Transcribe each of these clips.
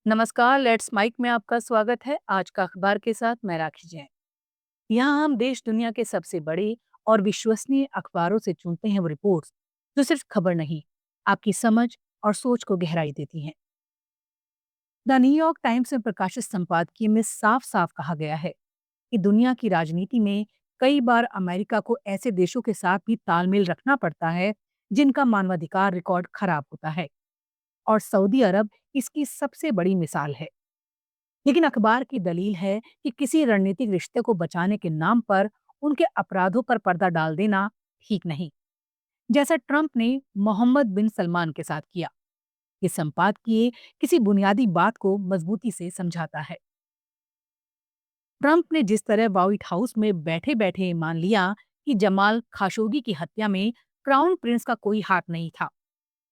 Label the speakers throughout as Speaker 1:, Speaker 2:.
Speaker 1: नमस्कार, let's mic में आपका स्वागत है। आज का अखबार के साथ मैं राखी जैन। यहाँ हम देश दुनिया के सबसे बड़े और विश्वसनीय अखबारों से चुनते हैं वो रिपोर्ट्स जो सिर्फ खबर नहीं, आपकी समझ और सोच को गहराई देती हैं। द न्यूयॉर्क टाइम्स में प्रकाशित संपादकीय में साफ साफ कहा गया है कि दुनिया की राजनीति में कई बार अमेरिका को ऐसे देशों के साथ भी तालमेल रखना पड़ता है जिनका मानवाधिकार रिकॉर्ड खराब होता है, और सऊदी अरब इसकी सबसे बड़ी मिसाल है। लेकिन अखबार की दलील है कि किसी रणनीतिक रिश्ते को बचाने के नाम पर उनके अपराधों पर पर्दा डाल देना ठीक नहीं, जैसा ट्रंप ने मोहम्मद बिन सलमान के साथ किया। ये संपादकीय किसी बुनियादी बात को मजबूती से समझाता है। ट्रंप ने जिस तरह व्हाइट हाउस में बैठे बैठे मान लिया कि जमाल खाशोगी की हत्या में क्राउन प्रिंस का कोई हाथ नहीं था,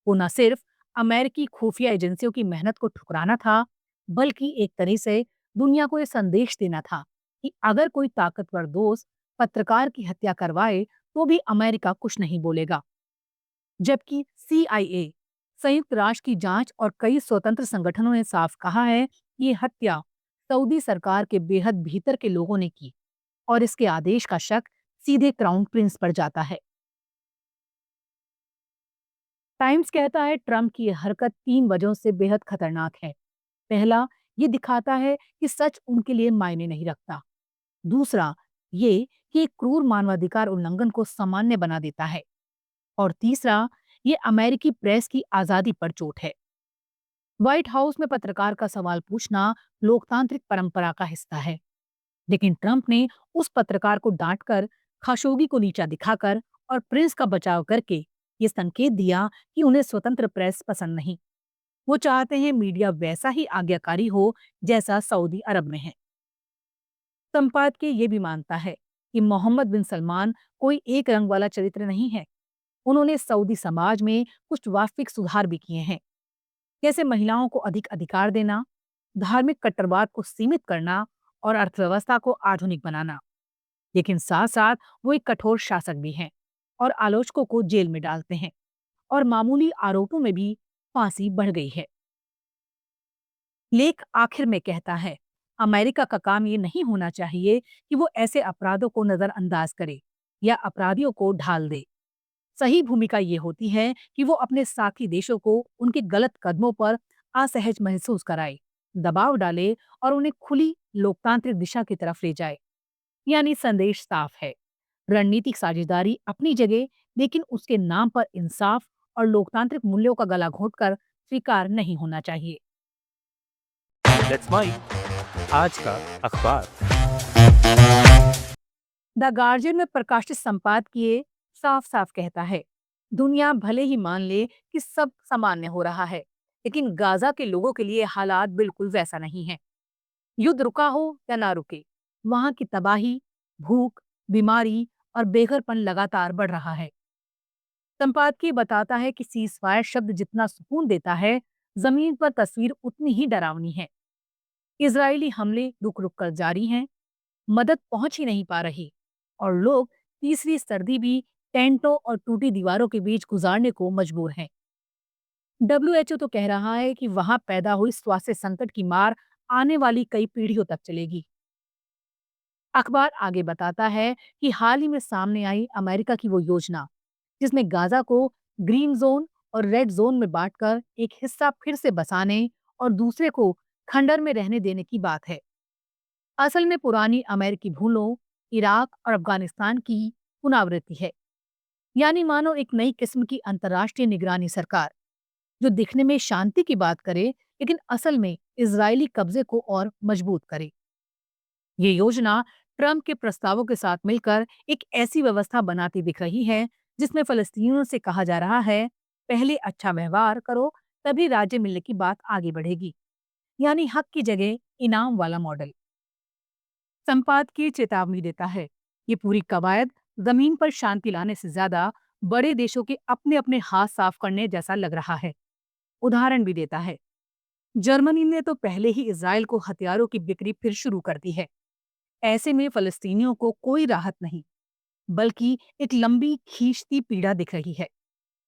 Speaker 1: वो न सिर्फ अमेरिकी खुफिया एजेंसियों की मेहनत को ठुकराना था, बल्कि एक तरह से दुनिया को यह संदेश देना था कि अगर कोई ताकतवर दोस्त पत्रकार की हत्या करवाए तो भी अमेरिका कुछ नहीं बोलेगा। जबकि सीआईए, संयुक्त राष्ट्र की जांच और कई स्वतंत्र संगठनों ने साफ कहा है कि ये हत्या सऊदी सरकार के बेहद भीतर के लोगों ने की, और इसके आदेश का शक सीधे क्राउन प्रिंस पर जाता है। टाइम्स कहता है ट्रंप की यह हरकत 3 वजहों से बेहद खतरनाक है। पहला, ये दिखाता है कि सच उनके लिए मायने नहीं रखता। दूसरा, ये कि एक क्रूर मानवाधिकार उल्लंघन को सामान्य बना देता है। और तीसरा, ये अमेरिकी प्रेस की आजादी पर चोट है। व्हाइट हाउस में पत्रकार का सवाल पूछना लोकतांत्रिक परंपरा का हिस्सा है, लेकिन ट्रंप ने उस पत्रकार को डांटकर, खाशोगी को नीचा दिखाकर और प्रिंस का बचाव करके ये संकेत दिया कि उन्हें स्वतंत्र प्रेस पसंद नहीं। वो चाहते हैं मीडिया वैसा ही आज्ञाकारी हो जैसा सऊदी अरब में है। संपादकीय ये भी मानता है कि मोहम्मद बिन सलमान कोई एक रंग वाला चरित्र नहीं है। उन्होंने सऊदी समाज में कुछ वास्तविक सुधार भी किए हैं, जैसे महिलाओं को अधिक अधिकार देना, धार्मिक कट्टरवाद को सीमित करना और अर्थव्यवस्था को आधुनिक बनाना। लेकिन साथ साथ वो एक कठोर शासक भी हैं और आलोचकों को जेल में डालते हैं, और मामूली आरोपों में भी फांसी बढ़ गई है। लेख आखिर में कहता है, अमेरिका का काम ये नहीं होना चाहिए कि वो ऐसे अपराधों को नजरअंदाज करे या अपराधियों को ढाल दे। सही भूमिका ये होती है कि वो अपने साथी देशों को उनके गलत कदमों पर असहज महसूस कराए, दबाव डाले और उन्हें खुली लोकतांत्रिक दिशा की तरफ ले जाए। यानी संदेश साफ है, रणनीतिक साझेदारी अपनी जगह, लेकिन उसके नाम पर इंसाफ और लोकतांत्रिक मूल्यों का गला घोंटकर स्वीकार नहीं होना चाहिए।
Speaker 2: लेट्स माइक आज का अखबार।
Speaker 1: द गार्जियन में प्रकाशित संपादकीय साफ साफ कहता है, दुनिया भले ही मान ले कि सब सामान्य हो रहा है, लेकिन गाजा के लोगों के लिए हालात बिल्कुल वैसा नहीं है। युद्ध रुका हो या ना रुके, वहां की तबाही, भूख, बीमारी और बेघरपन लगातार बढ़ रहा है। संपादकीय बताता है कि सीज फायर शब्द जितना सुकून देता है, जमीन पर तस्वीर उतनी ही डरावनी है। इजरायली हमले रुक रुक कर जारी हैं, मदद पहुंच ही नहीं पा रही, और लोग तीसरी सर्दी भी टेंटों और टूटी दीवारों के बीच गुजारने को मजबूर हैं। डब्ल्यूएचओ तो कह रहा है कि वहां पैदा हुई स्वास्थ्य संकट की मार आने वाली कई पीढ़ियों तक चलेगी। अखबार आगे बताता है कि हाल ही में सामने आई अमेरिका की वो योजना, जिसमें गाजा को ग्रीन जोन और रेड जोन में बांटकर एक हिस्सा फिर से बसाने और दूसरे को खंडर में रहने देने की बात है। असल में पुरानी अमेरिकी भूलों, इराक और अफगानिस्तान की पुनरावृत्ति है। यानी मानो एक नई किस्म की अंतर्राष्ट्रीय निगरानी सरकार, जो दिखने में शांति की बात करे, लेकिन असल में इजरायली कब्जे को और मजबूत करे। ये योजना ट्रंप के प्रस्तावों के साथ मिलकर एक ऐसी व्यवस्था बनाती दिख रही है जिसमें फलस्तीनियों से कहा जा रहा है, पहले अच्छा व्यवहार करो, तभी राज्य मिलने की बात आगे बढ़ेगी। यानी हक की जगह इनाम वाला मॉडल। संपादकीय चेतावनी देता है, ये पूरी कवायद जमीन पर शांति लाने से ज्यादा बड़े देशों के अपने अपने हाथ साफ करने जैसा लग रहा है। उदाहरण भी देता है, जर्मनी ने तो पहले ही इजराइल को हथियारों की बिक्री फिर शुरू कर दी है। ऐसे में फलस्तीनियों को कोई राहत नहीं, बल्कि एक लंबी खींचती पीड़ा दिख रही है,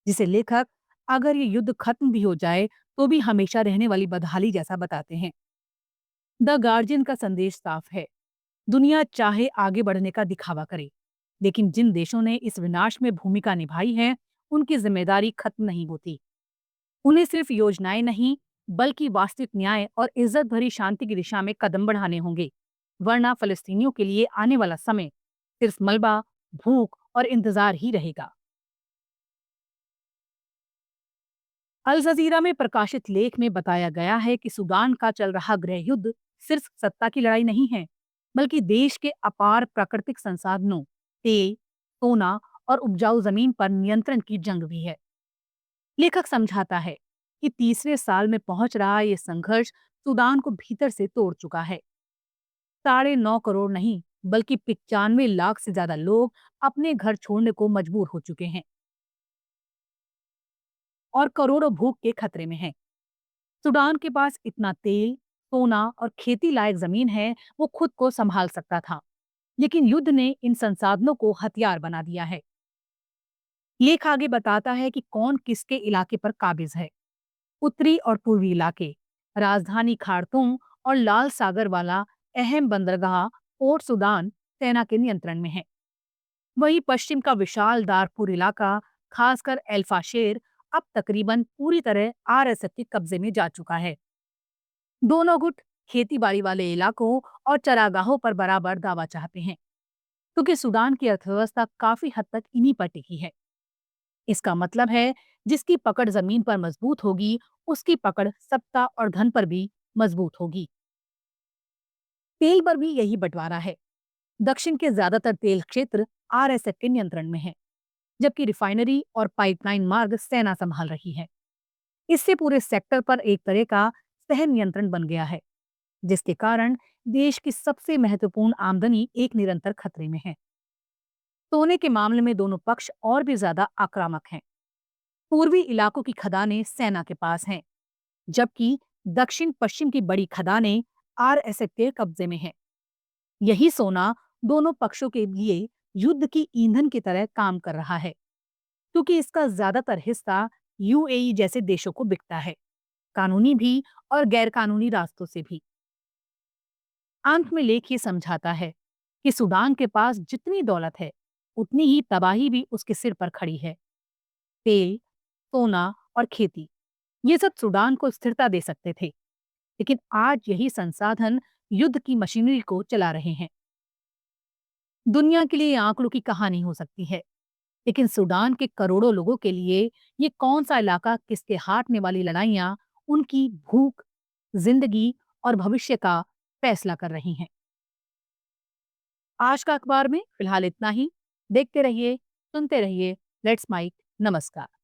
Speaker 1: जिसे लेखक, अगर ये युद्ध खत्म भी हो जाए तो भी हमेशा रहने वाली बदहाली जैसा बताते हैं। द गार्जियन का संदेश साफ है, दुनिया चाहे आगे बढ़ने का दिखावा करे, लेकिन जिन देशों ने इस विनाश में भूमिका निभाई है, उनकी जिम्मेदारी खत्म नहीं होती। उन्हें सिर्फ योजनाएं नहीं, बल्कि वास्तविक न्याय और इज्जत भरी शांति की दिशा में कदम बढ़ाने होंगे, वरना फलस्तीनियों के लिए आने वाला समय सिर्फ मलबा, भूख और इंतजार ही रहेगा। अल जजीरा में प्रकाशित लेख में बताया गया है कि सूडान का चल रहा गृह युद्ध सिर्फ सत्ता की लड़ाई नहीं है, बल्कि देश के अपार प्राकृतिक संसाधनों, तेल, सोना और उपजाऊ जमीन पर नियंत्रण की जंग भी है। लेखक समझाता है कि तीसरे साल में पहुंच रहा ये संघर्ष सूडान को भीतर से तोड़ चुका है। 9.5 करोड़ नहीं, बल्कि 95 लाख से ज्यादा लोग अपने घर छोड़ने को मजबूर हो चुके हैं और करोड़ों भूख के खतरे में हैं। सूडान के पास इतना तेल, सोना और खेती लायक जमीन है, वो खुद को संभाल सकता था, लेकिन युद्ध ने इन संसाधनों को हथियार बना दिया है। लेख आगे बताता है कि कौन किसके इलाके पर काबिज है। उत्तरी और पूर्वी इलाके, राजधानी खार्तूम और लाल सागर वाला अहम बंदरगाह पोर्ट सुदान सेना के नियंत्रण में है। वहीं पश्चिम का विशाल दारपुर इलाका, खासकर एल्फाशेर, अब तकरीबन पूरी तरह आरएसएफ के कब्जे में जा चुका है। दोनों गुट खेती बाड़ी वाले इलाकों और चरागाहों पर बराबर दावा चाहते हैं, क्योंकि सूडान की अर्थव्यवस्था काफी हद तक इन्हीं पर टिकी है। इसका मतलब है, जिसकी पकड़ जमीन पर मजबूत होगी, उसकी पकड़ सत्ता और धन पर भी मजबूत होगी। तेल पर भी यही बंटवारा है। दक्षिण के ज्यादातर तेल क्षेत्र आरएसएफ के नियंत्रण में है, जबकि रिफाइनरी और पाइपलाइन मार्ग सेना संभाल रही है। इससे पूरे सेक्टर पर एक तरह का सह नियंत्रण बन गया है, जिसके कारण देश की सबसे महत्वपूर्ण आमदनी एक निरंतर खतरे में है। सोने के मामले में दोनों पक्ष और भी ज्यादा आक्रामक हैं। पूर्वी इलाकों की खदानें सेना के पास हैं, जबकि दक्षिण पश्चिम की बड़ी खदानें आरएसएफ के कब्जे में हैं। यही सोना दोनों पक्षों के लिए युद्ध की ईंधन की तरह काम कर रहा है, क्योंकि इसका ज्यादातर हिस्सा यूएई जैसे देशों को बिकता है, कानूनी भी और गैर कानूनी रास्तों से भी। अंत में लेख ये समझाता है कि सूडान के पास जितनी दौलत है, उतनी ही तबाही भी उसके सिर पर खड़ी है। तेल, सोना और खेती, ये सब सूडान को स्थिरता दे सकते थे, लेकिन आज यही संसाधन युद्ध की मशीनरी को चला रहे हैं। दुनिया के लिए ये आंकड़ों की कहानी हो सकती है, लेकिन सूडान के करोड़ों लोगों के लिए ये कौन सा इलाका किसके हाथने वाली लड़ाइयां उनकी भूख, जिंदगी और भविष्य का फैसला कर रही हैं। आज का अखबार में फिलहाल इतना ही। देखते रहिए, सुनते रहिए। Let's mike. नमस्कार।